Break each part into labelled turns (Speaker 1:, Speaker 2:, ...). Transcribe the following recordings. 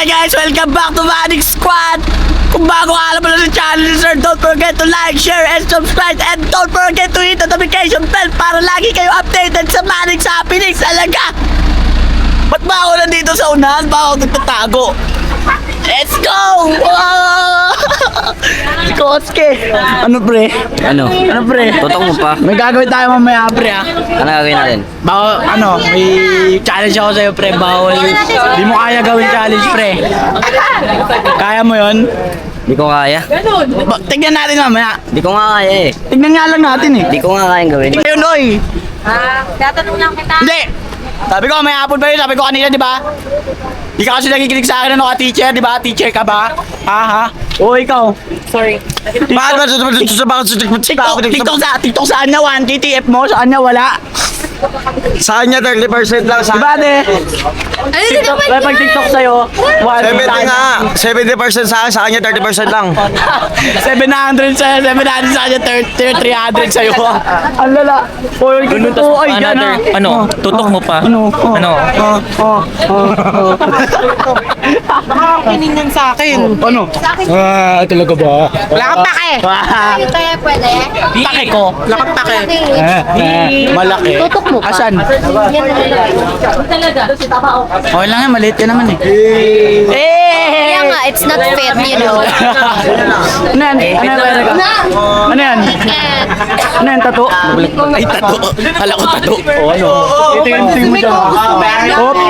Speaker 1: Hi guys! Welcome back to Manic Squad! Kung bago ka alam mo na sa channel ni Sir, don't forget to like, share, and subscribe, and don't forget to hit the notification bell para lagi kayo updated sa Manic happenings. Alaga! Ba't ba ako nandito sa unahan? Ba ako nagtatago? Let's go! Koske! Ano pre?
Speaker 2: Ano?
Speaker 1: Ano pre?
Speaker 2: Tutok mo pa.
Speaker 1: May gagawin tayo mamaya pre ha?
Speaker 2: Ano gagawin natin?
Speaker 1: Bawal, may challenge ako sa'yo pre, bawal. Di mo kaya gawin challenge pre. Kaya mo yon?
Speaker 2: Di ko kaya.
Speaker 1: Tignan natin mamaya.
Speaker 2: Di ko nga kaya eh.
Speaker 1: Tignan nga lang natin eh.
Speaker 2: Di ko nga kayang gawin.
Speaker 1: Ayun oy!
Speaker 3: Tatanong lang kita.
Speaker 1: Hindi! Sabi ko may hapon ba yun? Sabi ko kanina di ba? Di ka kasi nakikinig sa akin ano ka teacher, di ba? Teacher ka ba? Ha? O ikaw?
Speaker 3: Sorry.
Speaker 1: TikTok saan niya 1? TTF mo? Saan niya wala?
Speaker 4: Sa kanya 30% lang sa
Speaker 1: Diba de?
Speaker 3: Ano
Speaker 1: TikTok, pag TikTok sa'yo
Speaker 4: 70 nga. 70% sa akin, sa kanya 30% lang.
Speaker 1: 700 sa kanya 300 sa'yo. Ang lala. Oy, ganito. Ay, yan ha.
Speaker 2: Ano? Tutok mo pa?
Speaker 1: Ano?
Speaker 2: Ano?
Speaker 3: Kiningan sa akin?
Speaker 1: Ano? Talaga ba?
Speaker 3: Wala kang pake. Kaya pwede?
Speaker 1: Pake ko.
Speaker 3: Wala kang pake.
Speaker 1: Malaki.
Speaker 3: Tutok mo pa.
Speaker 1: Asan?
Speaker 3: Yan talaga.
Speaker 1: Okay lang yan, maliit ka naman eh.
Speaker 3: Kaya nga, it's not fair, you know.
Speaker 1: Ano yan? Ano yan? Ano yan? Tato? Ay, tato. Kala ko tato. O ano? Ito mo dyan.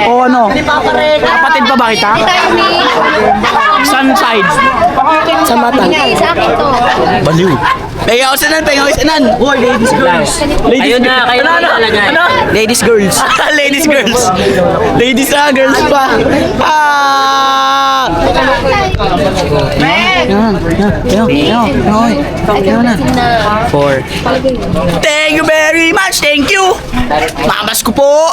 Speaker 1: O ano? Kapatid pa ba kita? Sun side. Sa mata.
Speaker 3: Hindi, sa akin to.
Speaker 1: Baliw. Pahinga ko sanan. Uy, ladies girls.
Speaker 2: Ayun na, kayo na talaga.
Speaker 1: Ano?
Speaker 2: Ladies, girls.
Speaker 1: Ladies girls. Ladies na, girls pa. Thank you very much. Thank you. Mamas ko po.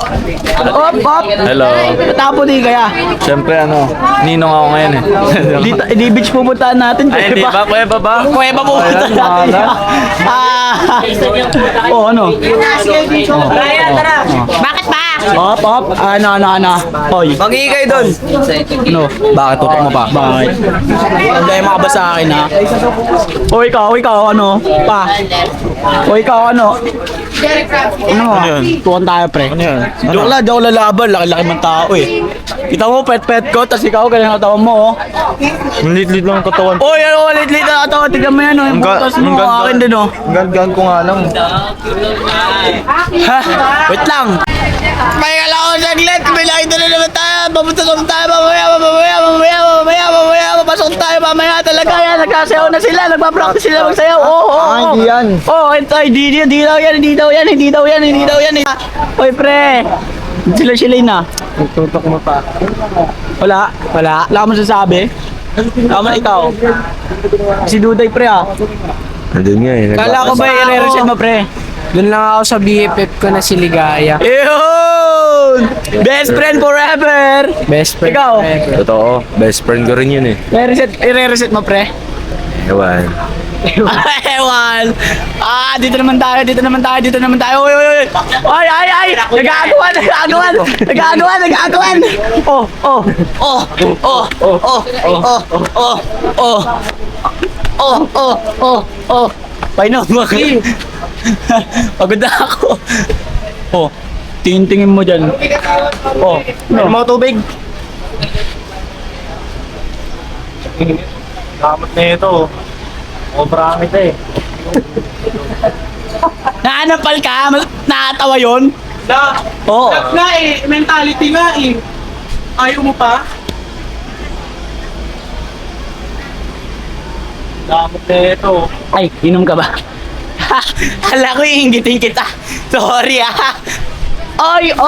Speaker 1: Op.
Speaker 5: Hello.
Speaker 1: Tapo di kaya.
Speaker 5: Siyempre ninong ako ngayon eh.
Speaker 1: Di beach pupuntahan natin.
Speaker 5: Ay, hindi ba? Kuweba ba?
Speaker 1: Kuweba pupuntahan natin. Ano?
Speaker 3: Bakit ba?
Speaker 1: Op. Ano. Hoy.
Speaker 4: Mangingi kayo doon.
Speaker 1: Ano? Bakit tutok mo pa? Bakit? Hindi mga ba sa akin ha? O ikaw, ano? Pa? O ikaw, ano? Ano mo? Tuwan tayo pre.
Speaker 5: Ano yun?
Speaker 1: Joke lang, lalaban. Laki-laki man tao eh. Kita mo, pet ko, tas ikaw, ganyan ang katawan mo oh.
Speaker 5: Ang lit-lit lang ang katawan.
Speaker 1: Oy, lit-lit na katawan. Tignan mo yan oh. Yung butas mo, akin din oh.
Speaker 5: Gan ko nga lang.
Speaker 1: Ha? Wait lang. Kaya lang ako saglit. May nakita na naman tayo. Papunta tayo mamaya. Papasok tayo mamaya talaga yan. Nagkasayaw na sila. Nagpa-practice sila magsayaw.
Speaker 4: Hindi yan.
Speaker 1: Hindi daw yan. Oy pre. Sila na.
Speaker 4: Tutok mo pa.
Speaker 1: Wala ka masasabi. Tama ikaw. Si Duday pre ah.
Speaker 4: Nandun nga eh.
Speaker 1: Kala ko ba i-reset mo pre?
Speaker 6: Doon lang ako sa BFF ko na si Ligaya.
Speaker 1: Yun! Best friend forever!
Speaker 6: Best friend.
Speaker 1: Ikaw?
Speaker 6: forever.
Speaker 5: Totoo. Best friend ko rin yun eh.
Speaker 1: I-reset mo pre?
Speaker 5: Ewan.
Speaker 1: Ewan! Dito naman tayo. Uy! Ay! Nagagawan! Oh! Painom mo. Pagod na ako. Tingin mo dyan. Ano mo tubig?
Speaker 5: Kamot na ito. Pramit eh.
Speaker 1: Naanampal ka? Nakatawa yun? Oo.
Speaker 6: Mentality nga eh. Ayaw mo pa?
Speaker 5: Kamot na ito.
Speaker 1: Ay, inom ka ba? Hala ko iingitin kita. Sorry Oy!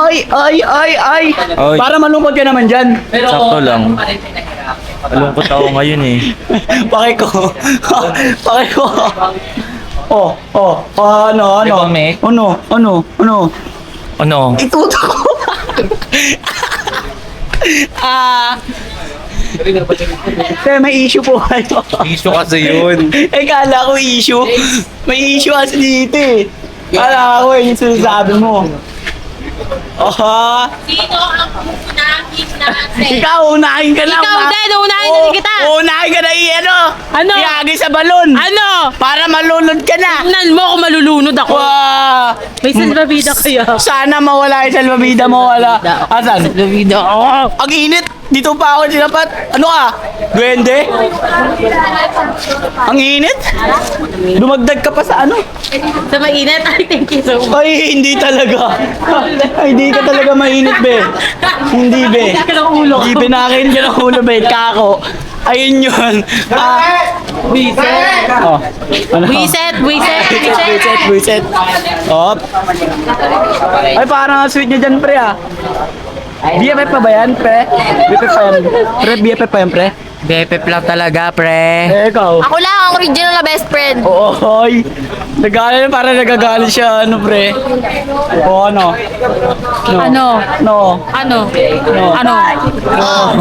Speaker 1: Para malungkot ka naman dyan.
Speaker 5: Sakto lang. Malungkot ako ngayon eh.
Speaker 1: Pake ko. Ano?
Speaker 5: Di ba, Mek?
Speaker 1: Ano?
Speaker 5: Ano?
Speaker 1: Ituto ko. May issue po kayo.
Speaker 5: Issue kasi yun.
Speaker 1: Kala ko issue. May issue kasi dito eh. Kala ko yung sinasabi mo. Oho.
Speaker 3: Sino ang unahin natin?
Speaker 1: Ikaw, unahin ka lang.
Speaker 3: Ikaw din, unahin
Speaker 1: Oo,
Speaker 3: din kita.
Speaker 1: Unahin ka na
Speaker 3: Ano?
Speaker 1: iagi sa balon.
Speaker 3: Ano?
Speaker 1: Para malunod ka na.
Speaker 3: Tingnan mo kung malulunod ako.
Speaker 1: Wow.
Speaker 3: May salvavida kaya.
Speaker 1: Sana mawala yung salvavida mo. Wala. Asan?
Speaker 3: Salvavida ako.
Speaker 1: Ang init. Dito pa ako sinapat. Ano ka? Duwende? Ang init? Dumagdag ka pa sa ano?
Speaker 3: Sa mainit? Ay, thank you so much.
Speaker 1: Ay, hindi talaga. Ay, hindi ka talaga mainit, be. Hindi, be.
Speaker 3: Ka ng ulo.
Speaker 1: Hindi, binakin ka ng ulo, be. Kako. Ayun yun. Wiset. Oh. Ano?
Speaker 3: Wiset, wiset, wiset.
Speaker 1: Wiset, wiset. Oh. Ay, parang ang sweet niya dyan, pre, ah. BFF pa ba yan, pre? BFF pa yan. Pre, BFF pa yan, pre?
Speaker 2: BFF lang talaga, pre.
Speaker 1: Eh, ikaw.
Speaker 3: Ako lang ang original na best friend.
Speaker 1: Oo, oy. Nagalit, parang nagagalit siya, ano, pre? Oo, ano? No.
Speaker 3: Ano?
Speaker 1: No.
Speaker 3: Ano?
Speaker 1: No.
Speaker 3: Ano?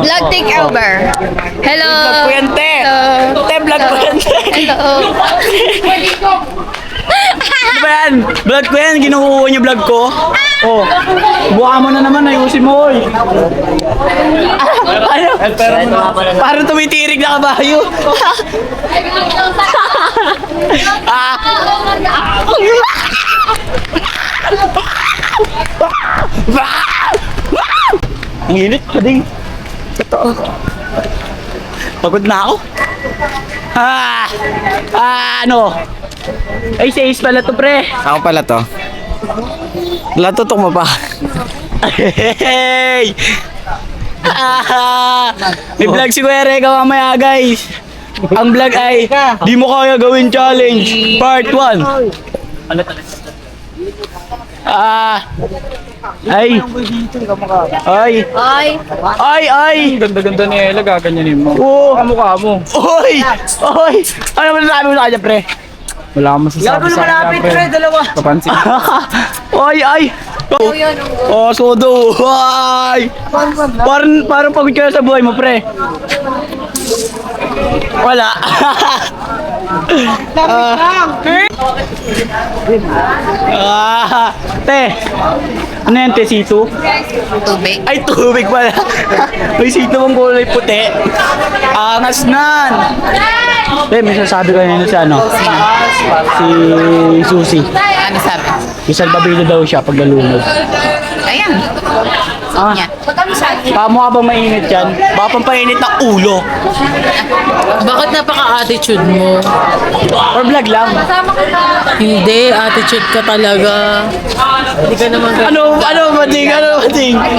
Speaker 3: Vlog take over. Hello.
Speaker 1: Vlog ko yan, te.
Speaker 3: Hello.
Speaker 1: Te, vlog ko yan, te.
Speaker 3: Hello.
Speaker 1: Ano ba yan? Vlog ko yan, ginukuha niyo vlog ko. Oh, buka mo na naman, ayusin mo, oy. Ano? Parang tumitirig na kabayo. Ah. Ang init, pading. Totoo. Pagod na ako. Ano? Ay, si Ace pala to, pre.
Speaker 4: Ako pala to. Latutok mo pa.
Speaker 1: Hey! May vlog si Kuya Rega mamaya, guys. Ang vlog ay di mo kaya gawin challenge part 1. Ay. Ay.
Speaker 3: Ay.
Speaker 1: Ay.
Speaker 5: Ganda-ganda ni Ella, gaganyanin mo.
Speaker 1: Oo.
Speaker 5: Kamukha mo.
Speaker 1: Oy. Oy. Ano ba nasabi mo sa kanya, pre?
Speaker 5: Wala akong masasabi sa kanya, pre.
Speaker 1: dalawa.
Speaker 5: Kapansin.
Speaker 1: Ay. Oh, sodo. Ay. Parang pagod ka na sa buhay mo, pre. Wala. Te. Ano yan, te? Situ?
Speaker 3: Tubig.
Speaker 1: Ay, tubig pala. May situ mong kulay puti. Angas nan. Te, may sasabi ko yun sa ano? Si Susie.
Speaker 3: Ano sabi?
Speaker 1: May salbabilo daw siya pag nalunod.
Speaker 3: Ayan.
Speaker 1: Ah, pamo ka bang mainit yan? Baka pang painit ng ulo.
Speaker 3: Bakit napaka-attitude mo?
Speaker 1: Or vlog lang.
Speaker 3: Hindi, attitude ka talaga. Hindi ka naman
Speaker 1: Ano, bading?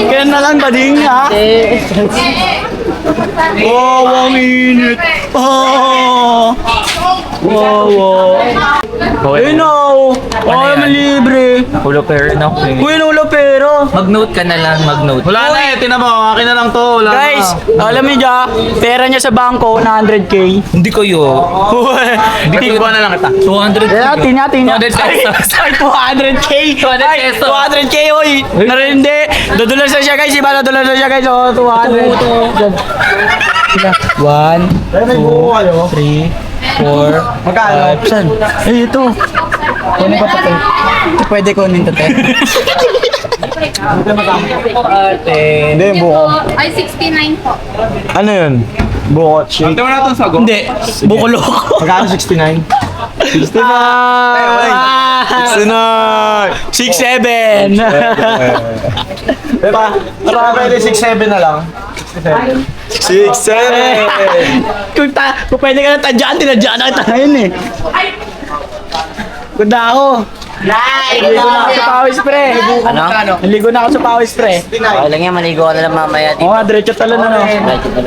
Speaker 1: Kaya na lang, bading, ha? Oh, ang init. Oh. Wow. You know. Oh, libre.
Speaker 5: Ulo pero na.
Speaker 1: Kuya, ulo pero.
Speaker 2: Mag-note ka na lang, mag-note.
Speaker 4: Wala na eh, tinan mo. Akin na lang to. Wala
Speaker 1: Guys, alam niyo dyan, pera niya sa bangko na 100k.
Speaker 2: Hindi ko yun.
Speaker 1: Hindi
Speaker 4: Tingnan na lang kita.
Speaker 2: 200
Speaker 1: Tina.
Speaker 2: 200 pesos.
Speaker 1: Ay, 200k.
Speaker 2: 200
Speaker 1: Ay,
Speaker 2: pesos.
Speaker 1: 200k, oy. Narindi. Dudulas na siya, guys. Iba nadulas na siya, guys. Oh, 200. 1, 2, 3, 4,
Speaker 4: Magkano?
Speaker 1: 5, saan? Ay, ito. Ano ba ito? Pwede ko nito, te.
Speaker 4: Hindi, buko.
Speaker 3: Ay, 69 po.
Speaker 4: Ano yun? Buko shake.
Speaker 5: Ito mo na itong sago.
Speaker 1: Hindi. Bukoloko.
Speaker 4: Magkano 69? 69! 69!
Speaker 1: 6'7".
Speaker 4: Diba? Baka pwede 6'7 na lang. 6'7!
Speaker 1: Kung pwede ka na tadyaan, tinadyaan na kita ngayon eh. Ganda ako. Naligo na ako sa pawis, pre.
Speaker 2: Ano?
Speaker 1: Naligo na ako sa pawis, pre.
Speaker 2: Okay lang yan, maligo ka na lang mamaya.
Speaker 1: Oo nga, diretso tala na, no?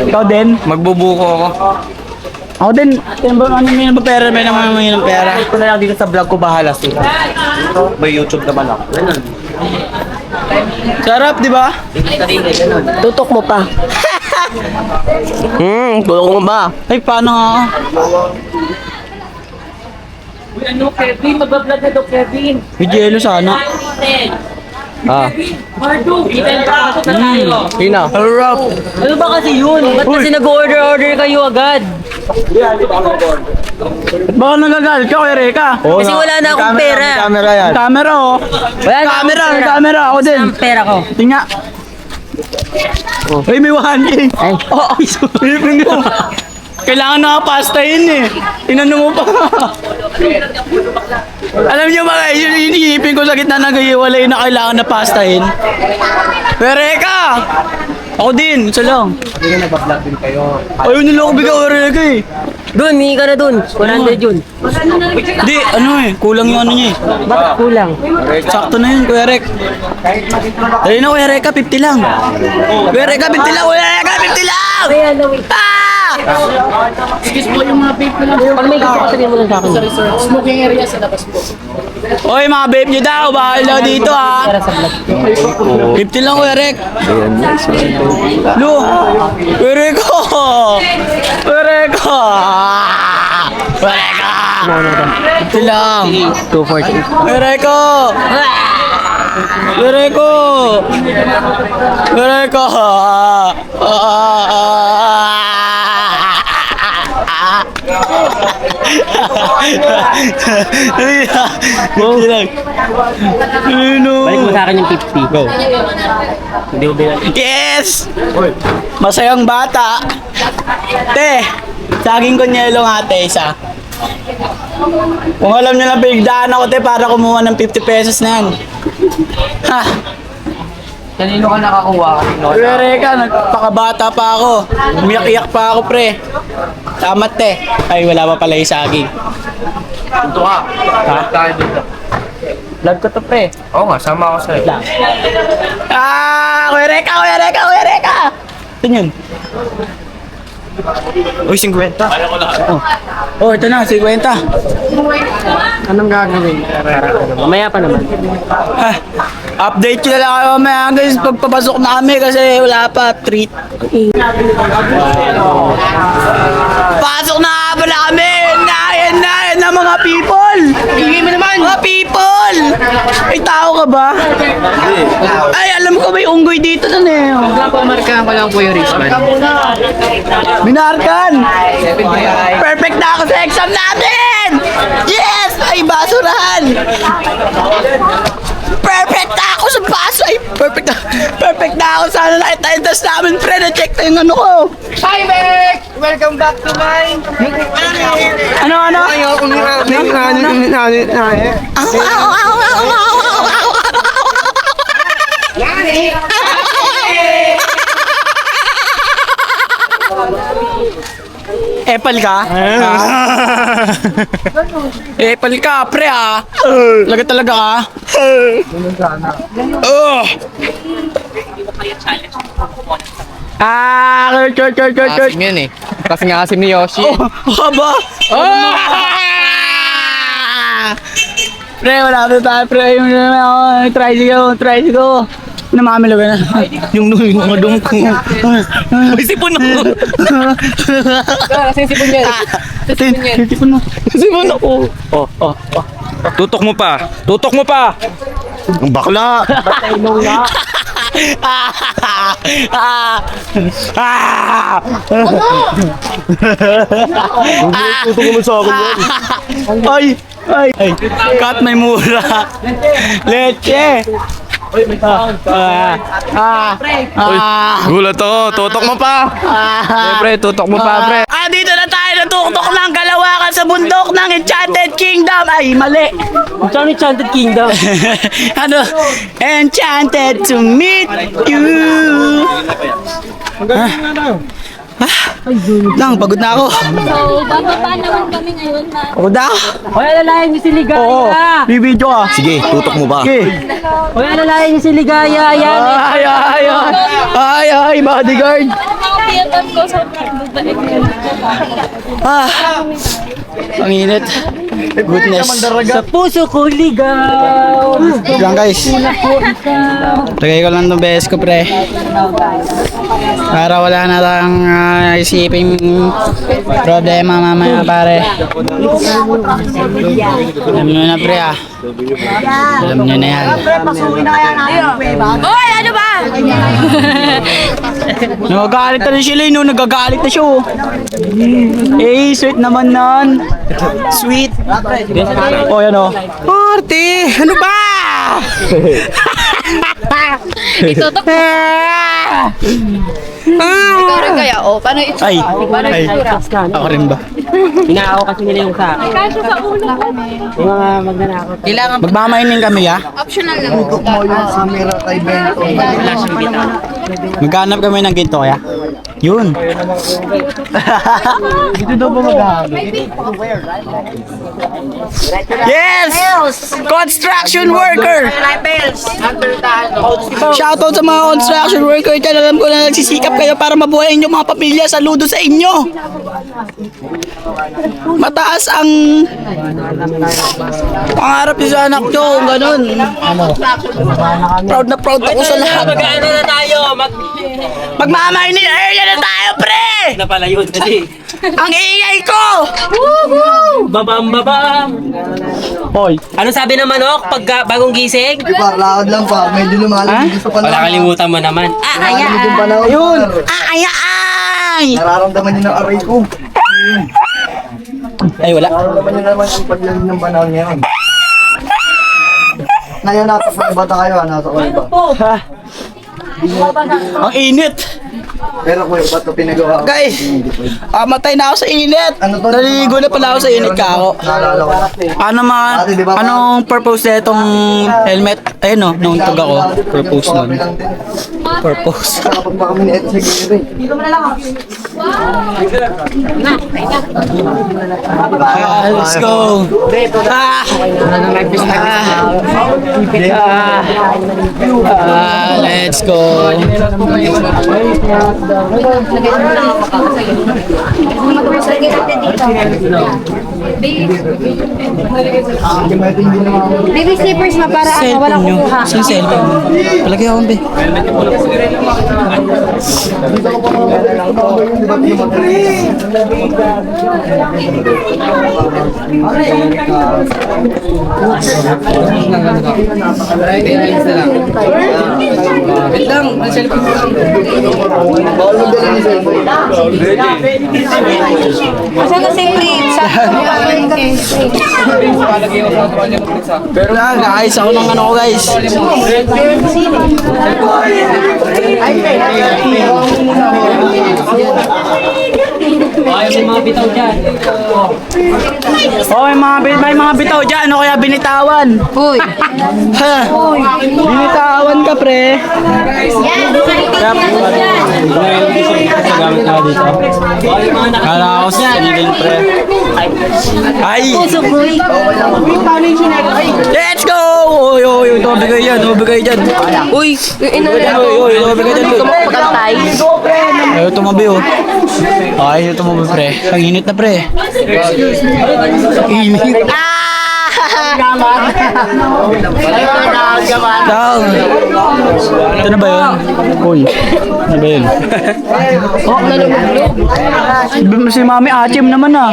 Speaker 1: Ikaw din?
Speaker 4: Magbubuko ako.
Speaker 1: Ako din. Ano may pera? May naman may ng pera.
Speaker 4: Ito na lang dito sa vlog ko, bahala sila. May YouTube naman ako.
Speaker 1: Sarap, di ba?
Speaker 2: Tutok mo pa.
Speaker 1: Tulong mo ba? Ay, paano nga ako?
Speaker 2: Ano, Kevin? Mag-vlog na daw, Kevin.
Speaker 1: May jello sana.
Speaker 2: Mardo, kita pa ako na tayo.
Speaker 1: Harap.
Speaker 2: Ano ba kasi yun? Ba't kasi nag-order kayo agad?
Speaker 1: Baka nagagalit ka, Kuya Reka.
Speaker 2: Kasi wala na akong pera.
Speaker 4: May camera yan.
Speaker 1: Camera, oh.
Speaker 2: Wala na
Speaker 1: Camera,
Speaker 2: akong
Speaker 1: may camera. Ako din.
Speaker 2: Ang pera ko.
Speaker 1: Tinga. Uy, may 1K.
Speaker 2: Ay.
Speaker 1: Oh, sorry. Kailangan nakapastahin eh. Inano mo pa. Alam niyo ba, yun iniipin ko sa gitna ng gayiwalay na kailangan na pastahin. Pereka! Ako din, isa lang. Ayun nila ako bigyan Pereka eh.
Speaker 2: Dun, hingi ka na dun. 100 yun.
Speaker 1: Di, ano eh, kulang yung ano niya eh.
Speaker 2: Bakit kulang?
Speaker 1: Sakto na yun, Kuya Rek. Dali na, Kuya Reka, 50 lang. Kuya Reka, 50 lang, Kuya Reka, 50 lang! Ah!
Speaker 2: Excuse mo yung mga vape ko lang. Pag may gusto ka sabihin mo lang sa akin. Smoking area sa labas po.
Speaker 1: Oy, mga babe nyo daw, bakal daw dito ha.
Speaker 2: Para sa vlog.
Speaker 1: 50 lang, Kuya Rek. Lu, Kuya Reko! Kuya Reko! Kuya Reko! 50 lang.
Speaker 2: 240.
Speaker 1: Kuya Reko! Kuya Reko! Kuya Reko! Hindi lang.
Speaker 2: Balik mo sa akin yung 50. Go. Hindi ko bilang.
Speaker 1: Yes! Masayang bata. Te, saging konyelo nga te, isa. Kung alam nyo lang, pinagdaan ako te para kumuha ng 50 pesos na yan. Ha?
Speaker 2: Kanino ka nakakuha?
Speaker 1: Kuya Reka, nagpakabata pa ako. Umiyak-iyak pa ako, pre. Tama te. Ay, wala pa pala yung saging.
Speaker 5: Punto ka. Harap tayo dito.
Speaker 1: Vlog ko to, pre.
Speaker 5: Oo nga, sama ako sa'yo.
Speaker 1: Ah! Kuya Reka, Kuya Reka, Kuya Reka! Ito yun.
Speaker 4: Uy, 50.
Speaker 1: Oh, ito na, 50.
Speaker 2: Anong gagawin? Mamaya pa naman.
Speaker 1: Ah, update ko na lang kayo mamaya guys pagpapasok na kami kasi wala pa treat. Pasok na nga pala kami! Yan na mga people! Ingay mo naman! Mga people! Ay, tao ka ba? Ay, alam ko may unggoy dito nun eh.
Speaker 2: Pamarkahan ko lang po yung wristband.
Speaker 1: Minarkan! Perfect na ako sa exam natin! Yes! Ay, basurahan! Perfect na ako sa baso! Ay, perfect na ako. Sana na-attendance namin, pre. Na-check na yung ano ko.
Speaker 6: Hi, Beck! Welcome back to my...
Speaker 1: Ano? Epal ka? Epal ka, pre ah. Laga talaga ka. Kurt.
Speaker 2: Yun eh. Kasi nga asim ni Yoshi.
Speaker 1: Haba! Pre, wala pa tayo, pre. Yung tricycle. Namamilaga na. Yung madung ko. May sipon ako.
Speaker 2: Kasi sipon yan.
Speaker 1: Sipon ako.
Speaker 5: Tutok mo pa. Tutok mo pa.
Speaker 4: Ang bakla. Tutok mo sa akin yan.
Speaker 1: Ay! Cut may mura. Leche!
Speaker 5: Gulat ako. Tutok mo pa. Pre, tutok mo pa, pre.
Speaker 1: Dito na tayo natuktok ng Kalawakan sa bundok ng Enchanted Kingdom. Ay, mali.
Speaker 2: Saan Enchanted Kingdom?
Speaker 1: Ano? Enchanted to meet you. Lang, pagod na ako.
Speaker 7: So, bababa naman kami ngayon na
Speaker 1: Pagod na ako.
Speaker 2: Hoy, alalayan niyo si Ligaya.
Speaker 1: Oo, bibidyo ka.
Speaker 4: Sige, tutok mo ba?
Speaker 1: Okay.
Speaker 2: Hoy, alalayan niyo si Ligaya. Ayan.
Speaker 1: Ay, bodyguard.
Speaker 7: mga piyatan ko sa babae ko.
Speaker 1: Ang init. Goodness.
Speaker 2: Sa puso ko ligaw.
Speaker 1: Lang guys. Tagay ko lang itong beses ko, pre. Para wala na tayong isiping problema mamaya, pare. Alam nyo na, pre, ah. Alam nyo na yan.
Speaker 7: Hoy, ano ba?
Speaker 1: Nagagalit na rin sila, no? Nagagalit na siya, oh. Eh, sweet naman nun. Sweet. O, yan o. Arte, ano ba?
Speaker 7: Itutok mo. Ikaw rin kaya, oh. Paano ito?
Speaker 1: Ay,
Speaker 7: Paano
Speaker 1: ay,
Speaker 7: itsura?
Speaker 1: ako rin ba?
Speaker 2: Inaako kasi nila yung sa akin.
Speaker 7: Kasya sa ulo ko.
Speaker 2: Yung mga magnanakot.
Speaker 3: Kailangan
Speaker 1: Magmamainin kami, ha?
Speaker 7: Optional lang.
Speaker 1: Maghanap kami ng ginto, kaya? Yun. Dito daw ba maghanap? Yes! Construction worker! Shoutout sa mga construction worker dyan. Alam ko na nagsisikap kayo para mabuhayin yung mga pamilya. Saludo sa inyo! Mataas ang pangarap niyo sa anak nyo. Kung ganun. Proud na proud ako sa lahat.
Speaker 2: Mag-ano na tayo?
Speaker 1: Magmamainin area na tayo, pre!
Speaker 2: Napalayo kasi.
Speaker 1: Ang ingay ko!
Speaker 2: Babam.
Speaker 1: Hoy,
Speaker 2: Ano sabi ng manok pag bagong gising?
Speaker 8: Lakad lang pa, medyo lumalang dito sa
Speaker 2: Wala
Speaker 8: panahon.
Speaker 2: kalimutan mo naman.
Speaker 8: Yung panahon.
Speaker 1: yun! Ay!
Speaker 8: Nararamdaman niyo ng aray ko.
Speaker 1: Ay, wala.
Speaker 8: Nararamdaman niyo naman ang paglalim ng panahon ngayon. Ngayon nasa sa bata kayo, nasa oil ba?
Speaker 1: Ha? Ang init!
Speaker 8: Pero kuya, ba't ito pinagawa?
Speaker 1: Guys, matay na ako sa init.
Speaker 8: Ano to?
Speaker 1: Naliligo na pala ako sa init ka ako.
Speaker 8: Naalala ko.
Speaker 1: Anong purpose na itong helmet? Ayun no, nauntog ako. Purpose nun.
Speaker 8: Lang din.
Speaker 1: Purpose.
Speaker 8: Kapag pa kami ni Ed sa gilid eh.
Speaker 1: Let's go. Let's go.
Speaker 7: Baby slippers ma para ano, walang
Speaker 1: Cellphone nyo.
Speaker 7: kukuha.
Speaker 1: Saan cellphone mo? Palagay ako, be.
Speaker 7: Asan na si Fritz?
Speaker 1: Pero guys, ako ng ano ko guys.
Speaker 2: Ay, mga bitaw dyan.
Speaker 1: Oh, may mga bitaw dyan. Ano kaya binitawan?
Speaker 7: Uy.
Speaker 1: Ha? Binitawan ka, pre. Kala ako sa sinigil, pre. Ay! Let's go! Uy, uy, uy, tumabigay yan, tumabigay dyan.
Speaker 7: Uy.
Speaker 1: Uy, tumabigay dyan.
Speaker 7: Pagkantay.
Speaker 1: Ayaw tumabi, oh. Ayaw tumabi, pre. Ang init na, pre. Init. Down. Ito na ba yun? Uy. Ano ba yun? Si Mami Achim naman ah.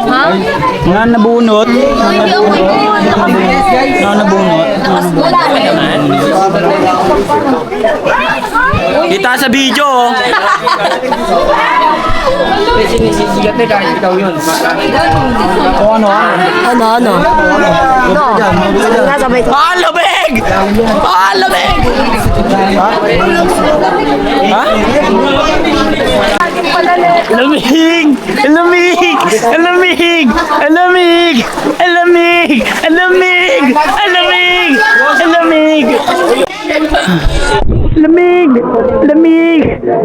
Speaker 7: Ha?
Speaker 1: Nga nabunot.
Speaker 7: Hindi ako yun.
Speaker 1: Nga nabunot. Kita sa video oh.
Speaker 2: Sinisigat na kahit ikaw yun.
Speaker 1: Kung ano ah.
Speaker 7: Ano? Nasabay ko.
Speaker 1: Ah, lamig! Ah, lamig! Ha? Ha? Lamig! Lamig! Lamig! Lamig! Lamig! Lamig! Lamig! Lamig! Lamig! Lamig!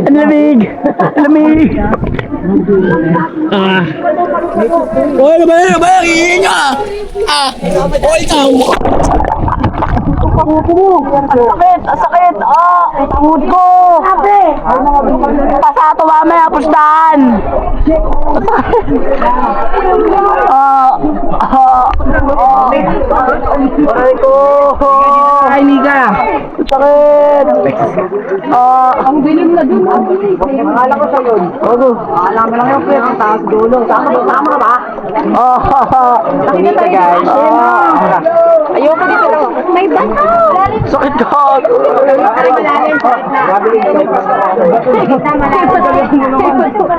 Speaker 1: Lamig! Lamig! Ah. Oy, ano ba yan? Ano ba yan? Iingin nyo ah! Ah! Oy, ikaw! Sakit! Sakit! Ah! Tuhod ko! Pasato mamaya, pustahan! Aray ko! Ay, Nika! Sakit! Ang dilim na dun. Akala ko sa yun. Ogo. Akala mo lang yung pre. Ang taas dulo. Sama ka ba? Nakikita guys. Ayoko dito lang. May bata. Sakit ka.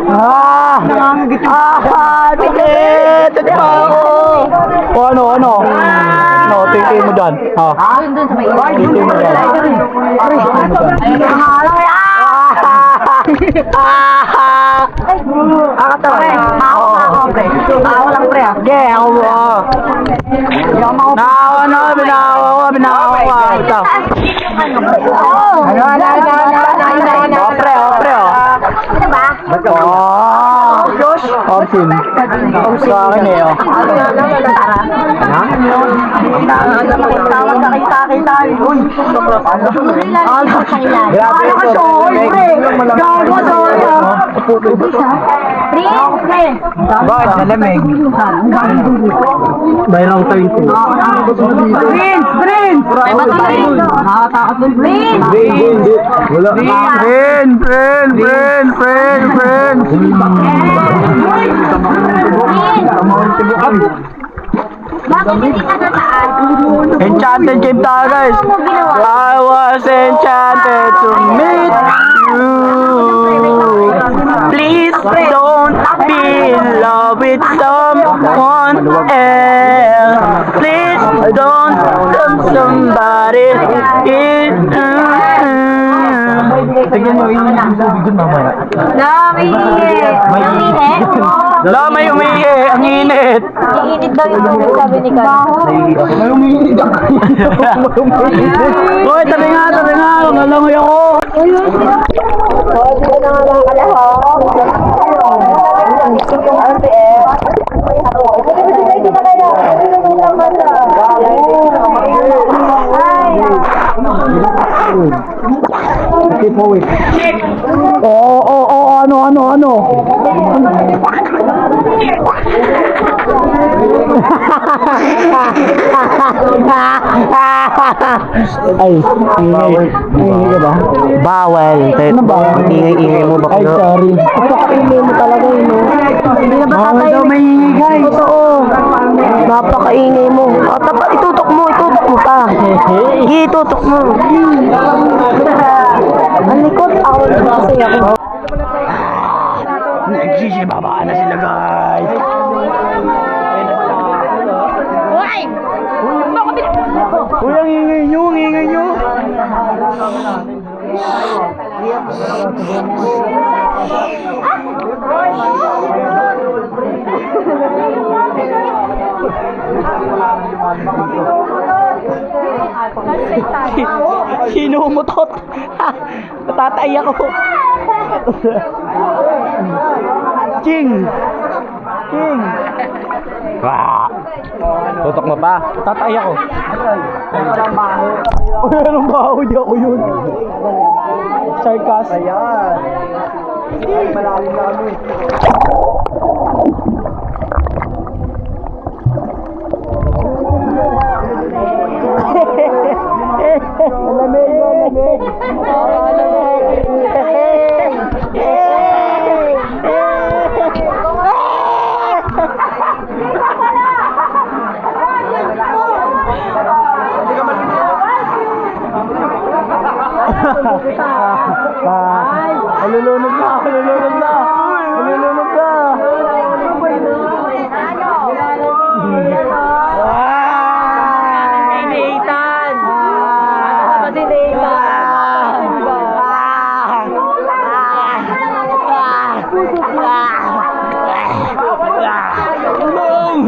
Speaker 1: Ah! Tikit! Ito pa ako! O ano? Ano, tingin mo dyan? Ha? Tingin mo dyan. Ako lang pre. Sige, ako mo. Binawa ko. Ito. Pre. Josh! Orsin. Sa akin eh, oh. Tawag ka kita. Uy! Grabe ito. Gago, sorry ah. Bakit? Malamig. Bayang tayo ito. Prince! Nakatakot doon. Prince! Wala. Friend!
Speaker 7: Bakit hindi ka nataan?
Speaker 1: Enchanted game tayo, guys. I was enchanted to meet you. Please don't be in love with someone else. Please don't love somebody else. Tingnan mo yung tubig dun mamaya. Wala, may umihi. Ang init.
Speaker 7: Iinit daw yung tubig, sabi ni Carl.
Speaker 1: May umihi. Hoy, tabi nga. Nalangoy ako. Ano? Ay, ingay ka ba? Bawal. Ano ba? Ingay mo ba? Ay, sorry. Napaka-ingay mo talaga yun, no? Hindi na ba tatay? May ingay, guys. Totoo. Napaka-ingay mo. Itutok mo pa. Itutok mo. Ang likod. Ako kasi ako. Nagsisibaba na sila, guys. Uy, ang ingay nyo. Sinumutot. Tatay ako. Ching. Tutok mo pa. Tatay ako. Anong baho di ako yun? Sarkas. Ayan. Malalim na kami. Malamig. Nalulunod na. Nathan! Si Tulong!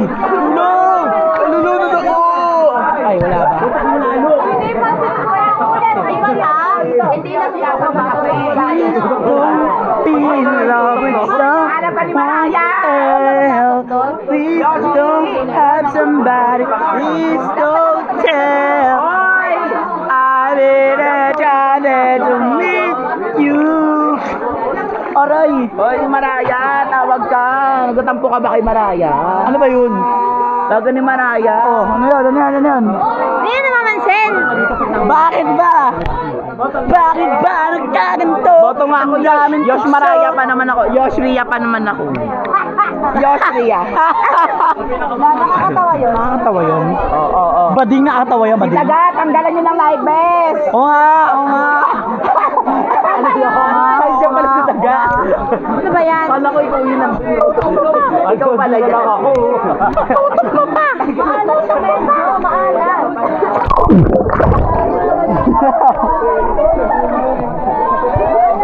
Speaker 1: Nalulunod ako! Ay, wala ba?
Speaker 7: Hindi pa ulit. Hindi na siya sa mga
Speaker 1: In love with someone else. Please don't have somebody. Please don't tell. I've been enchanted to meet you. Aray! Hoy, Maraya, tawag ka. Nagtatampo ka ba kay Maraya? Ano ba yun? Tawagan ni Maraya. Oh, ano yun?
Speaker 7: Hindi na mamansin.
Speaker 1: Bakit ba? Nagkaganto? Boto nga ako, Yosh Maraya pa naman ako. Yosh Ria pa naman ako. Yosh Ria.
Speaker 7: Nakakatawa yun.
Speaker 1: Nakakatawa yun? Oo. Bading nakakatawa yun, bading.
Speaker 7: Taga, tanggalan nyo ng live best.
Speaker 1: Oo nga. Ay, si
Speaker 2: pala si Daga.
Speaker 7: Ano ba yan?
Speaker 2: Kala ko ikaw yun ang ikaw pala yan. Ako.
Speaker 7: Tutok mo pa! Maalat sa mesa! Maalat!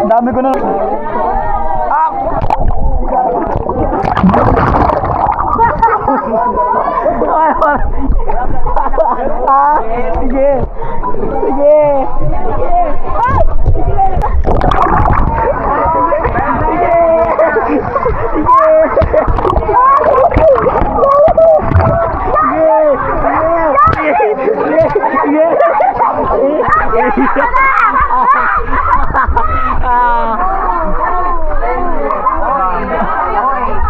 Speaker 2: Dami ko na. Sige. Sige.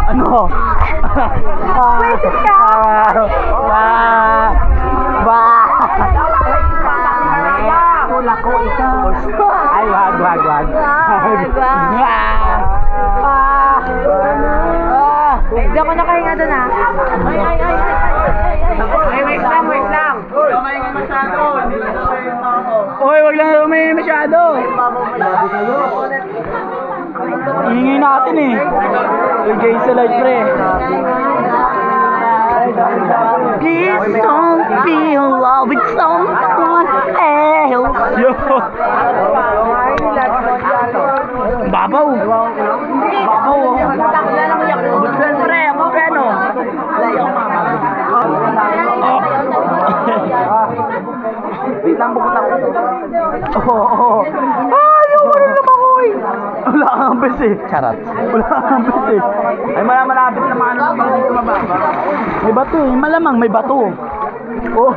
Speaker 2: Ano?
Speaker 7: Pwede ka!
Speaker 2: Tulak ko ikaw. Ay, wag.
Speaker 7: Hindi ako nakahinga doon ah.
Speaker 2: Ay, wait lang. Uy, wag lang umayin masyado. Ingay natin eh. Uy, guys, sa light pre.
Speaker 1: Please don't be in love with someone else.
Speaker 2: Yo. Babaw. Babaw. Butlan pre, ako kano. Wait lang, pupunta ko. Oo. Yung ano naman ko eh. Wala kang bes eh. Charot. Wala kang bes eh. Ay, malapit na mga ano dito mababa. May bato eh. Malamang may bato. Oh.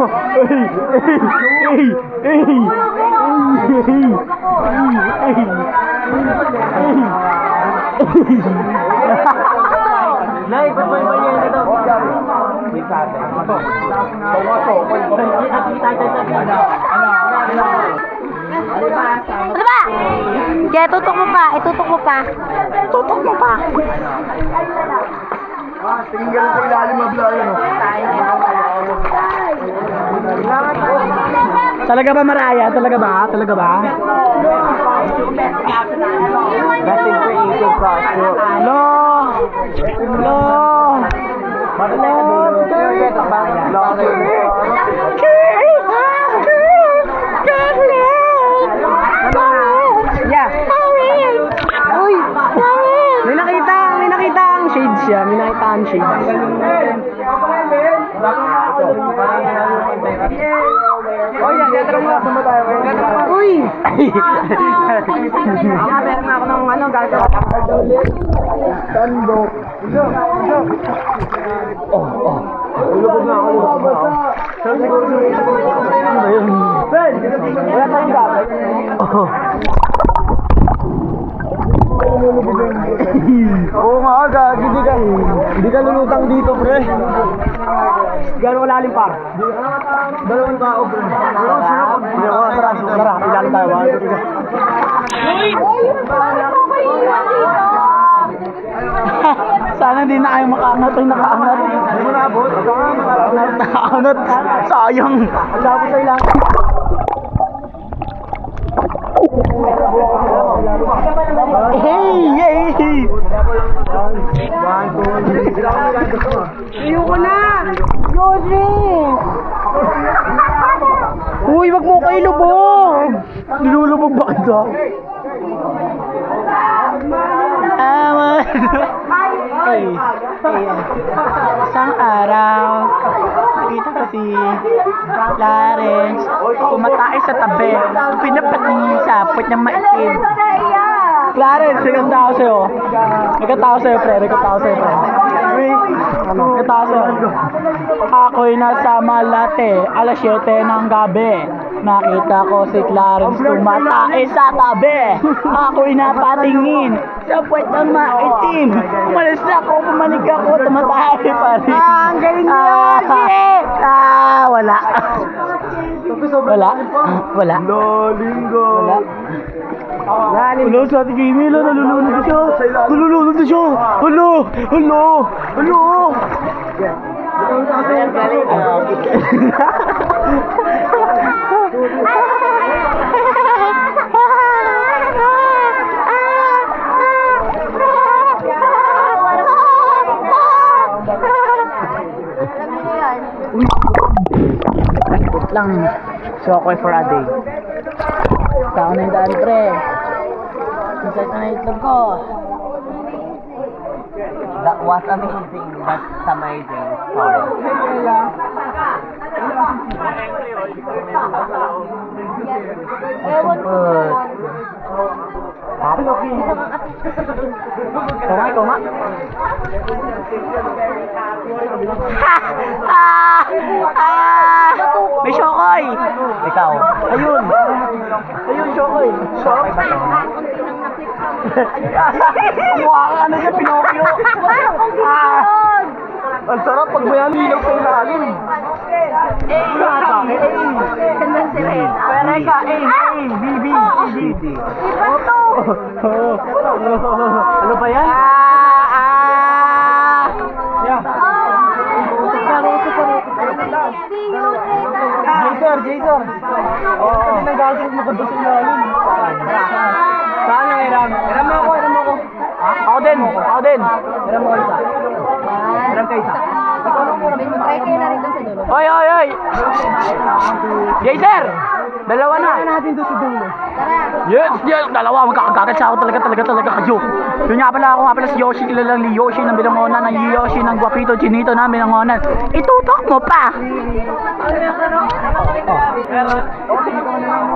Speaker 2: Nay, ba't may banyan na daw? May sabi.
Speaker 7: Ano ba? Kaya tutok mo pa. Itutok mo pa.
Speaker 1: Tutok mo pa.
Speaker 8: Tinggal sa ilalim ng blur, no?
Speaker 2: Talaga ba, Maraya? Talaga ba? Talaga ba?
Speaker 8: Nothing creative costume.
Speaker 2: Hello! Hello! Yeah. Uy! May nakita ang shades siya. May nakita ang shades. Oh, yan. Gatarong mo. Saan ba tayo? Uy! Meron na ako ng ano, gagawa. Tandok. Ulubog na ako. Ano ba yun? Ben! Wala tayong gagawin. Oo nga, gagi, hindi ka lulutang dito, pre. Gano'ng kalalim par? Dalawang tao, pre. Tara, ilalim tayo. Sana hindi na kayo makaangat ay nakaangat. Hindi mo naabot? Nakaangat. Sayang. Labot sa ilang. Hey! Ayoko na! Yosi! Uy, wag mo kayo lubog! Nilulubog ba kita? Isang araw, nakita ko si Clarence pumatay sa tabi, pinapatingin sa puwet niyang maitim. Clarence, nagkatao sa'yo. Nagkatao sa'yo, pre. Nagkatao sa'yo. Ako'y nasa Malate, alas 7 ng gabi. Nakita ko si Clarence tumatay sa tabi. Ako'y napatingin sa puwet ng maitim. Umalis na ako, pumanig ako, tumatay pa rin. Ang galing niya! Wala. Wala. Lolinggo. Wala. Hello, sa ating Camilo, nalulunod na siya. Nalulunod na siya. Hello. Wait lang. Shokoy for a day. Saan na yung daan, pre? Inside na itlog ko.
Speaker 8: That was amazing. That's amazing story.
Speaker 7: Ewan ko.
Speaker 2: Ikaw nga. May Shokoy!
Speaker 8: Ikaw.
Speaker 2: Ayun, Shokoy. Shokoy ba ito? Mukha ka ano siya, Pinocchio. Ang sarap pag may halilaw sa ilalim. Pwede ka, B, C, D. Ano ba yan? Jason. Oo. Hindi nang-gagasok mo kung sa ilalim. Saan na, Hiram? Hiram mo ako. Ako din. Hiram mo isa. Hiram ka isa.
Speaker 7: Try kayo na rin doon sa dulo.
Speaker 2: Oy! Jason! Dalawa na.
Speaker 8: natin doon sa dulo.
Speaker 2: Yes! Dalawa. Magkakagagat siya ako talaga kayo. Yun nga pala si Yoshi. Kilalang ni Yoshi ng Bilangonan. Ng Yoshi ng Guapito Chinito ng Bilangonan. Itutok mo pa!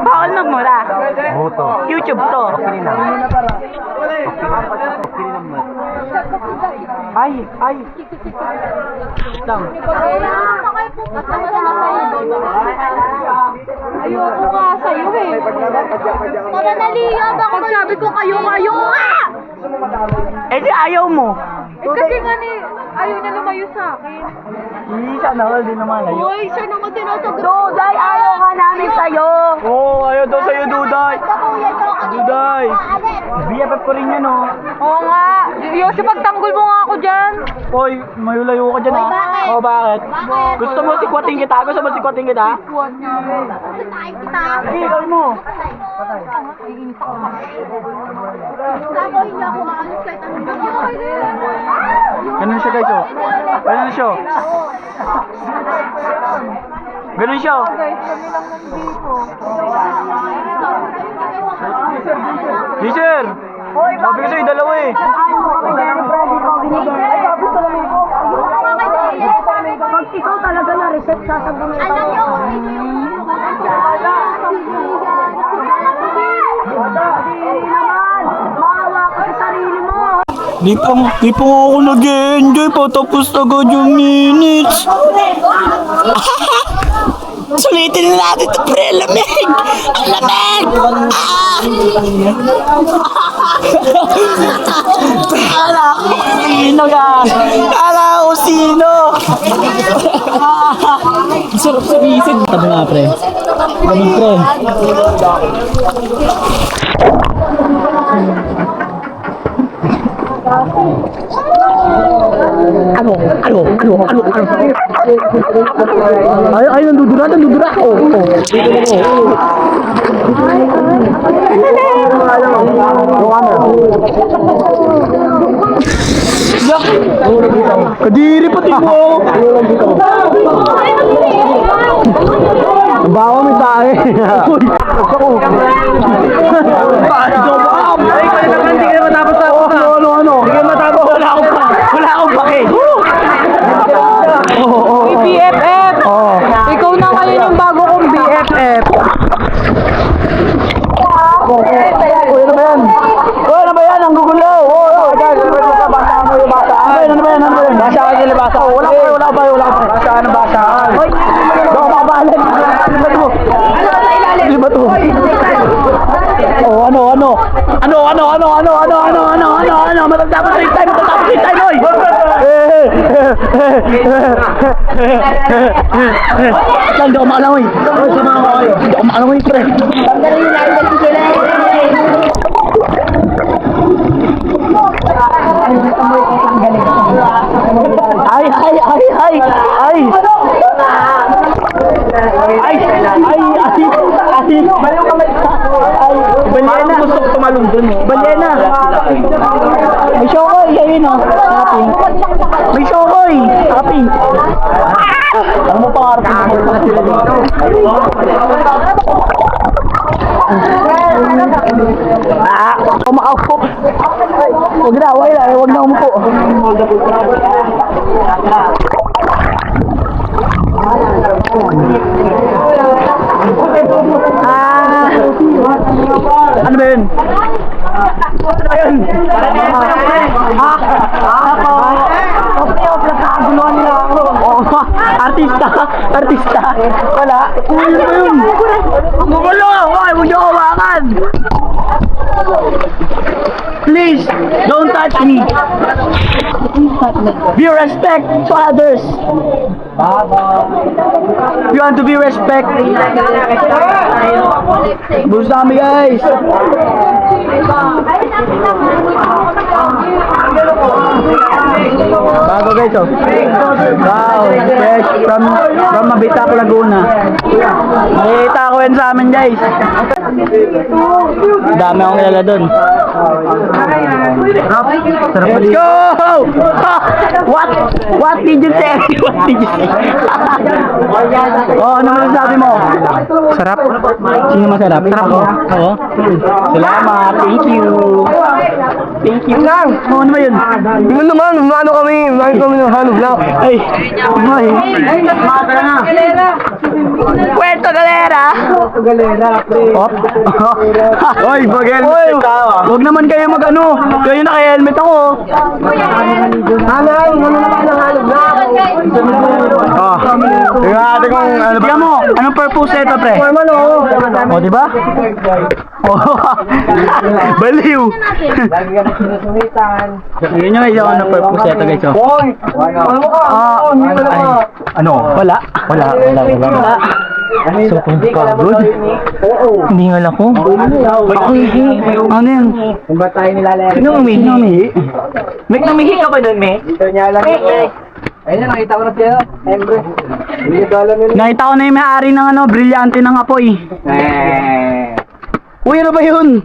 Speaker 2: Bawal magmura.
Speaker 8: Buto.
Speaker 2: YouTube to. Ay. Lang.
Speaker 7: Ayoko nga sa'yo eh. Para naliyab ako. Pag sabi ko kayo nga!
Speaker 2: Eh di ayaw mo.
Speaker 7: Kasi nga ni, ayaw niya lumayo sa akin.
Speaker 2: Sana all din naman ayaw.
Speaker 7: Uy, siya naman tinasagot.
Speaker 2: Duday, ayaw ka namin sa'yo. Oo, ayaw daw sa'yo, Duday. Duday. BFF ko rin yan, oh.
Speaker 7: Oo nga. Yoshi, pagtanggol mo nga ako dyan.
Speaker 2: Hoy, mayulayo ka dyan, ha?
Speaker 7: bakit?
Speaker 2: Oo, bakit? Gusto mo sikwatin kita?
Speaker 7: Sitayin kita.
Speaker 2: Ikaw mo.
Speaker 7: Ako hindi ako maalis kahit anong nangyari.
Speaker 2: Ganun siya, guys, oh. Ganun siya. Ganun siya, oh.
Speaker 7: Guys, kami lang nandito.
Speaker 2: Teacher! Sabi ko sa'yo, dalawa eh.
Speaker 7: Pag ikaw talaga na-reset, sasabihin mo. Alam niyo, ito yung maawa ka sa sarili mo.
Speaker 2: Di pa ako nag-enjoy pa, tapos agad yung minutes. Sulitin na natin ito, pre, lamig! Ang lamig! Kala ko sino! Sarap sa bisid. Tabi nga, pre. Lamig, pre. Ano? Ay, nandudura. Oh. Kadiri pati mo. Bawa mo tayo. Hindi ka matapos sa ako. Ano? Hindi ka matapos. Wala akong pake.
Speaker 3: BFF! Ikaw na ngayon yung bago kong BFF.
Speaker 2: Ano ba yan? Ang gugulo. Basa mo yung basa. Ano ba yan? Basa ka sila basa. Wala pa. Basa ka ng basa. Hoy! Baka makabalan. Ano ba to? Oh, ano? Matatapos yung time, hoy! Hindi ako makalangoy. Hindi ako makalangoy, pre. Ay! Balyena. Gusto ko tumalong dun. Balyena. May Shokoy, yun o. pink. May shokoy! Saka pink. Ano mo pangarap mo? Umaupo. Huwag na, huwag na umupo. Ano ba yun? Ano ba yun? Nakaguluhan nila ako. Artista. Wala. Ano ba yun? Gugulo! Huwag niyo hawakan! Please, don't touch me. Be respect to others. You want to be respect. Boost kami guys. Bago guys oh. Wow, fresh from Mabitac, Laguna. Nakikita ko yan sa amin guys. Dami akong kilala dun. Let's go! What did you say? What did you say? Oh, ano naman sabi mo? Sarap? Sino masarap? Sarap mo? Oo. Salamat. Thank you. Thank you. Oh, ano ba yun?
Speaker 4: Yun naman, umano kami ng hanong lang.
Speaker 2: Ay, ay. Puerto Galera. Op.
Speaker 4: Oy, mag-helmet ka.
Speaker 2: Huwag naman kayo mag-ano. Kayo naka-helmet ako.
Speaker 4: Ah, tingnan natin kung ano ba.
Speaker 2: Tingnan mo, anong purpose nito, pre? O, diba? Oh, baliw. Tingnan nyo guys, anong purpose nito guys. Ano? Wala. So, kung pagod, hindi nga lang ko. Ano yan? Sino umihi? Mek, namihi ka ba dun, Mek?
Speaker 8: Ayun na, nakita ko na siya. Siyempre.
Speaker 2: Nakita ko na yung may-ari ng ano, brilyante ng apoy. Uy, ano ba yun?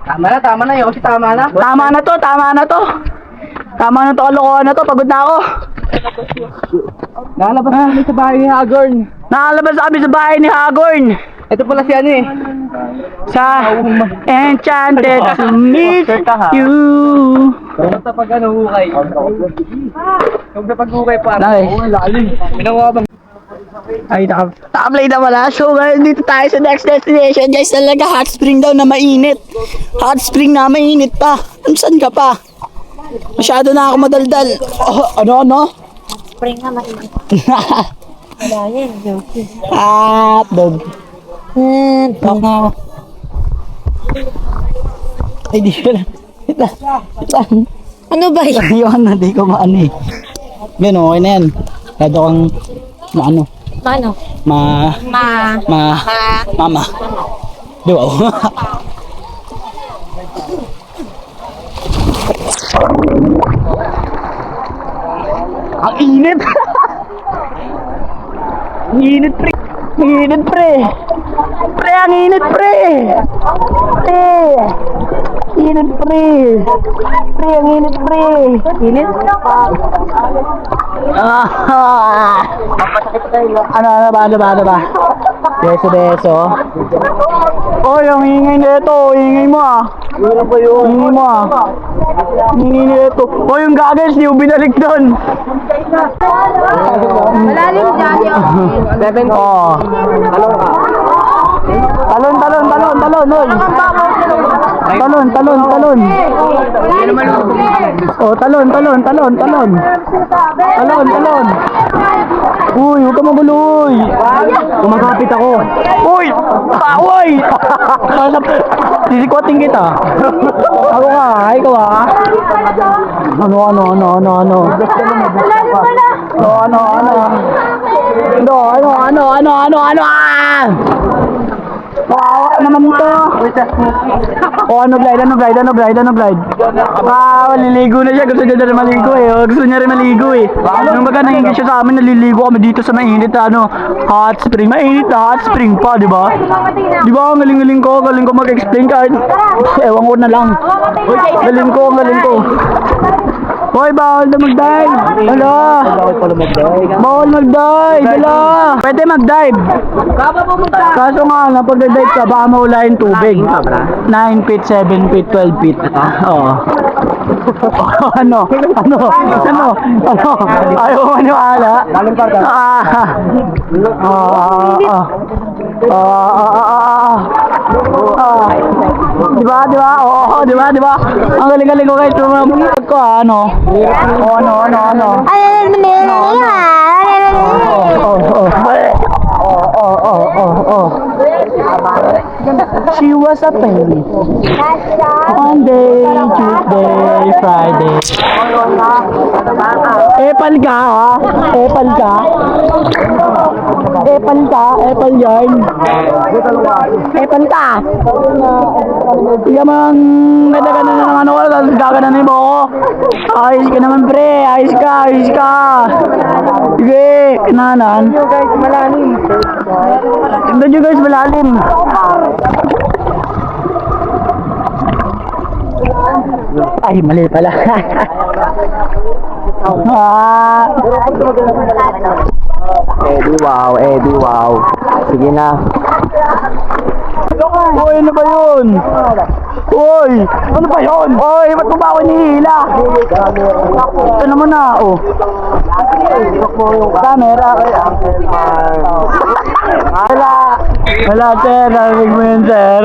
Speaker 8: Tama na, Yoshi, tama na.
Speaker 2: Tama na to, kalokohan na to, pagod na ako.
Speaker 8: Nakalabas na kami sa bahay ni Hagorn.
Speaker 2: Nakalabas kami sa bahay ni Hagorn.
Speaker 8: Ito pala si ano eh.
Speaker 2: Sa Enchanted to meet you.
Speaker 8: Huwag sa pag ano, hukay. Huwag sa pag-hukay pa.
Speaker 2: Nice.
Speaker 8: Ginawa ba?
Speaker 2: Ay, naka-play na wala. So, ngayon dito tayo sa next destination. Guys, talaga hot spring daw na mainit. Hot spring na mainit pa. Saan ka pa? Masyado na ako madaldal. Oh, ano?
Speaker 7: Spring na mainit. Wala yan, joke.
Speaker 2: Dog. Talk na ako. Ay, di ko lang. Wait lang.
Speaker 7: Ano ba yan?
Speaker 2: Ayun na, di ko maano eh. Yan, okay na yan. Kado kang, maano.
Speaker 7: Mano?
Speaker 2: Mama. Di ba? Ang init! Ang init, pre! Ang init, pre! Pre, ang init, pre! Pre! Init, pre! Pre, ang init, pre! Init? Ano ba? Beso. Oy, ang ingay nito, ingay mo ah. Ingay nito. Oy, yung goggles, di mo binalik doon.
Speaker 7: Malalim dyan yun.
Speaker 2: Oh. Talon, oy. Talon. Oh, talon. Uy, huwag ka magulo, uy. Kumakapit ako. Uy! Uy! Sisikwating kita. Ako ka, ikaw ah. Ano? Kawawa naman to. Oh, ano glide? Liligo na siya. Gusto niya na rin maligo eh. Nung baga nangingin siya sa amin, naliligo kami dito sa mainit hot spring. Mainit na hot spring pa, di ba? Di ba? Ang galing ko mag-explain kahit ewan ko na lang. Galing ko. Hoy, bawal na mag-dive. Hala. Bawal mag-dive. Hala. Pwede mag-dive. Kaso nga, pag-dive ka, baka maula yung tubig. 9 feet, 7 feet, 12 feet. Oo. Ano? Ayaw mo maniwala? Diba? Oo, diba? Ang galing-galing ko guys. Tumamagod ko ano? Ano? She was a baby. Monday, Tuesday, Friday. Epal ka ha? Epal yarn. Epal ka. Sige mang nadagana na ng ano ko, gagana mo ako. Ayos ka naman pre, ayos ka. Sige, kinanan. Tingnan nyo guys, malalim. Ay, mali pala. Eddie, wow. Sige na. Uy, ano ba yun? Uy, ano ba yun? Uy, ba't mo ba ako nihila? Ito naman na, oh. Camera. Wala, sir. Narinig mo yun, sir.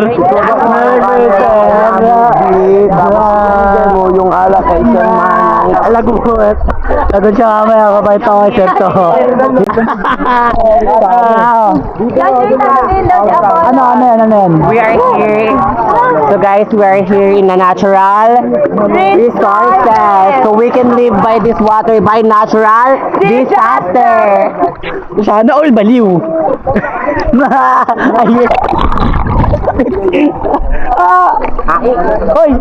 Speaker 2: Mo yung alak kay Sir Manny. Alaguhot. Sagot siya mamaya, kapait ako kay Sir to. Ano yan?
Speaker 9: We are here. So guys, we are here in a natural resources. So we can live by this water by natural disaster.
Speaker 2: Sana all baliw. Ayun. Hoy!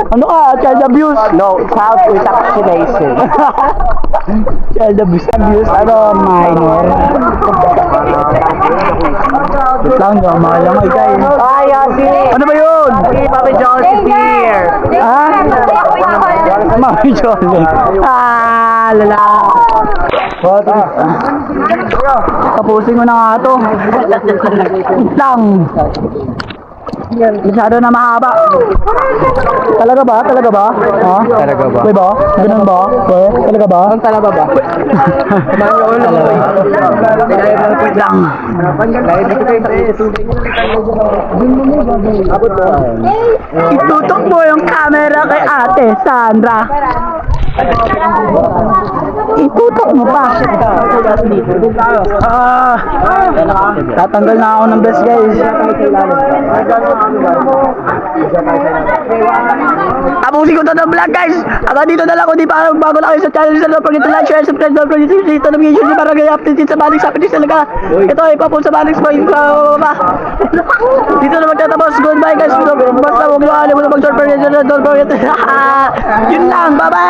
Speaker 2: Ano ka? Child abuse?
Speaker 9: No, child vaccination.
Speaker 2: Child abuse? Ano? Minor? Lang nyo, mahal lang guys. Ano ba yun?
Speaker 9: Mami Joseph here.
Speaker 2: Ha? Mami Jolly. Lala. Tapusin ko na nga ito. Lang. Masyado na mahaba. Talaga ba? Ha? Talaga ba? Pwede ba? Ganun ba? Talaga ba?
Speaker 9: Talaga ba?
Speaker 2: Lang. Itutok mo yung camera kay Ate Sandra. Itutok mo pa. Tatanggal na ako ng best guys. Tapusin ko to ng vlog guys. Hanggang dito na lang kung di pa bago na kayo sa channel. Don't forget to like, share, subscribe, don't forget to hit the notification para kayo update sa Manix Happenings talaga. Ito ay papunta sa Manix Point. Dito na magtatapos. Goodbye guys. Basta huwag nyo alam mo na mag-short for don't forget. Yun lang. Bye bye.